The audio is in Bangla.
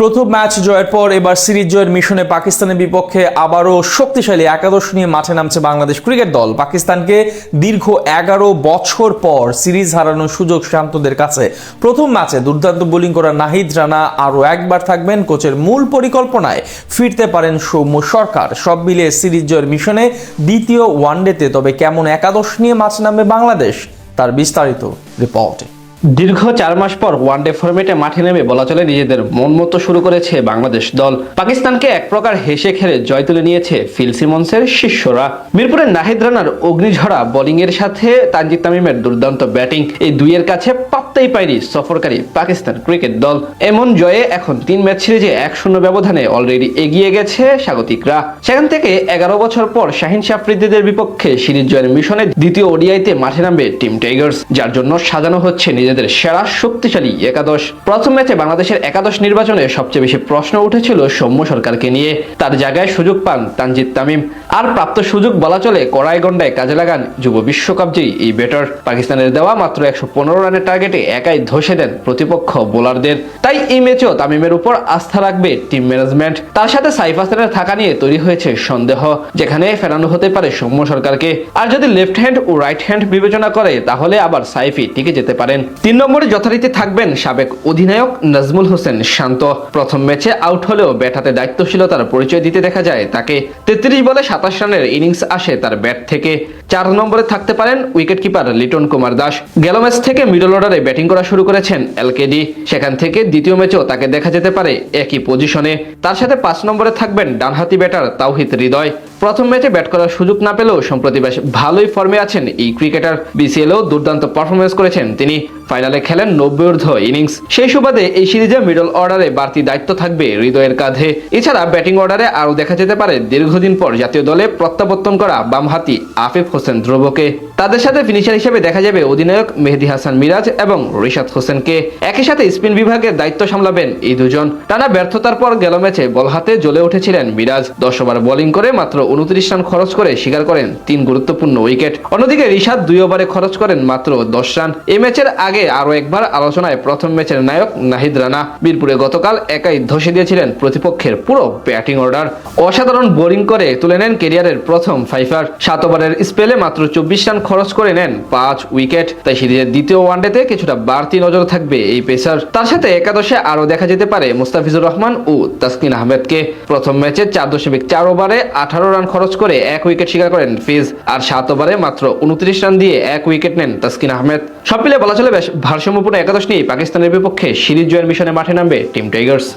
প্রথম ম্যাচ জয়ের পর এবার সিরিজ জয়ের মিশনে পাকিস্তানের বিপক্ষে আবারও শক্তিশালী একাদশ নিয়ে মাঠে নামছে বাংলাদেশ ক্রিকেট দল। পাকিস্তানকে দীর্ঘ 11 বছর পর সিরিজ হারানোর সুযোগ শান্তদের কাছে। প্রথম ম্যাচে দুর্দান্ত বোলিং করা নাহিদ রানা আরও একবার থাকবেন কোচের মূল পরিকল্পনায়, ফিরতে পারেন সৌম্য সরকার। সব মিলিয়ে সিরিজ জয়ের মিশনে দ্বিতীয় ওয়ানডেতে তবে কেমন একাদশ নিয়ে মাঠে নামবে বাংলাদেশ, তার বিস্তারিত রিপোর্টে। দীর্ঘ 4 মাস পর ওয়ানডে ফরম্যাটে মাঠে নেমে বলা চলে নিজেদের মন মতো শুরু করেছে বাংলাদেশ দল। পাকিস্তানকে এক প্রকার হেসে খেলে জয় তুলে নিয়েছে ফিল সিমন্সের শিষ্যরা। মিরপুরের নাহিদ রানার অগ্নিঝরা বোলিং এর সাথে তানজিদ তামিমের দুর্দান্ত ব্যাটিং, এই দুইয়ের কাছে পাত্তাই পায়নি সফরকারী পাকিস্তান ক্রিকেট দল। এমন জয়ে এখন 3 ম্যাচ সিরিজে 1-0 ব্যবধানে অলরেডি এগিয়ে গেছে স্বাগতিকরা। সেখান থেকে 11 বছর পর শাহিন আফ্রিদিদের বিপক্ষে সিরিজ জয়ের মিশনে দ্বিতীয় ওডিআইতে মাঠে নামবে টিম টাইগার্স, যার জন্য সাজানো হচ্ছে নিজেদের সেরা শক্তিশালী একাদশ। প্রথম ম্যাচে বাংলাদেশের একাদশ নির্বাচনে সবচেয়ে বেশি প্রশ্ন উঠেছিল সৌম্য সরকারকে নিয়ে। তার জায়গায় সুযোগ পান তানজিদ তামিম। আর প্রাপ্ত সুযোগ বলা চলে কড়াই গন্ডায় কাজে লাগান যুব বিশ্বকাপ জয়ী এই ব্যাটার। পাকিস্তানের দেওয়া মাত্র 115 রানের টার্গেটে একাই ধসে দেন প্রতিপক্ষ বোলারদের। তাই এই ম্যাচেও তামিমের উপর আস্থা রাখবে টিম ম্যানেজমেন্ট। তার সাথে সাইফ হাসানের থাকা নিয়ে তৈরি হয়েছে সন্দেহ, যেখানে ফেরানো হতে পারে সৌম্য সরকারকে। আর যদি লেফট হ্যান্ড ও রাইট হ্যান্ড বিবেচনা করে তাহলে আবার সাইফই টিকে যেতে পারেন। 3 নম্বরে যথারীতি থাকবেন সাবেক অধিনায়ক নাজমুল হোসেন শান্ত। প্রথম ম্যাচে আউট হলেও ব্যাট হাতে দায়িত্বশীলতার পরিচয় দিতে দেখা যায় তাকে। 33 বলে 27 রানের ইনিংস আসে তার ব্যাট থেকে। 4 নম্বরে থাকতে পারেন উইকেট কিপার লিটন কুমার দাস। গেল ম্যাচ থেকে মিডল অর্ডারে ব্যাটিং করা শুরু করেছেন এলকেডি। সেখান থেকে দ্বিতীয় ম্যাচেও তাকে দেখা যেতে পারে একই পজিশনে। তার সাথে 5 নম্বরে থাকবেন ডানহাতি ব্যাটার তাওহিদ হৃদয়। প্রথম ম্যাচে ব্যাট করার সুযোগ না পেলেও সম্প্রতি বেশ ভালোই ফর্মে আছেন এই ক্রিকেটার। বিসিএলেও দুর্দান্ত পারফরমেন্স করেছেন তিনি। ফাইনালে খেলেন 90 ঊর্ধ্ব ইনিংস। সেই সুবাদে এই সিরিজে মিডল অর্ডারে বাড়তি দায়িত্ব থাকবে হৃদয়ের কাঁধে। এছাড়া ব্যাটিং অর্ডারে আরও দেখা যেতে পারে দীর্ঘদিন পর জাতীয় দলে প্রত্যাবর্তন করা বামহাতি আফিফ হোসেন ধ্রুবকে। তাদের সাথে ফিনিশার হিসেবে দেখা যাবে অধিনায়ক মেহেদী হাসান মিরাজ এবং রিশাদ হোসেনকে। একই সাথে স্পিন বিভাগের দায়িত্ব সামলাবেন এই দুজন। টানা ব্যর্থতার পর গেল ম্যাচে বল হাতে জ্বলে উঠেছিলেন মিরাজ। 10 ওভার বোলিং করে মাত্র 29 রান খরচ করে শিকার করেন 3 গুরুত্বপূর্ণ উইকেট। অন্যদিকে রিশাদ 2 ওভারে খরচ করেন মাত্র 10 রান। এই ম্যাচের আগে আরও একবার আলোচনায় প্রথম ম্যাচের নায়ক নাহিদ রানা। মিরপুরে গতকাল একাই ধসে দিয়েছিলেন প্রতিপক্ষের পুরো ব্যাটিং অর্ডার। অসাধারণ বোলিং করে তুলে নেন ক্যারিয়ারের প্রথম 5 7 ওভারের স্পেলে মাত্র 24 রান খরচ করে নেন 5 উইকেট। তাই সিরিজের দ্বিতীয় ওয়ানডেতে কিছুটা বাড়তি নজর থাকবে এই পেসার। তার সাথে একাদশে আরও দেখা যেতে পারে মুস্তাফিজুর রহমান ও তাসকিন আহমেদকে। প্রথম ম্যাচে 4.4 ওভারে 18 রান খরচ করে 1 উইকেট শিকার করেন ফিজ। আর 7 ওভারে মাত্র 29 রান দিয়ে 1 উইকেট নেন তাসকিন আহমেদ। সব মিলে বলা চলে বেশ ভারসাম্যপূর্ণ একাদশ নিয়ে পাকিস্তানের বিপক্ষে সিরিজ জয়ের মিশনে মাঠে নামবে টিম টাইগার্স।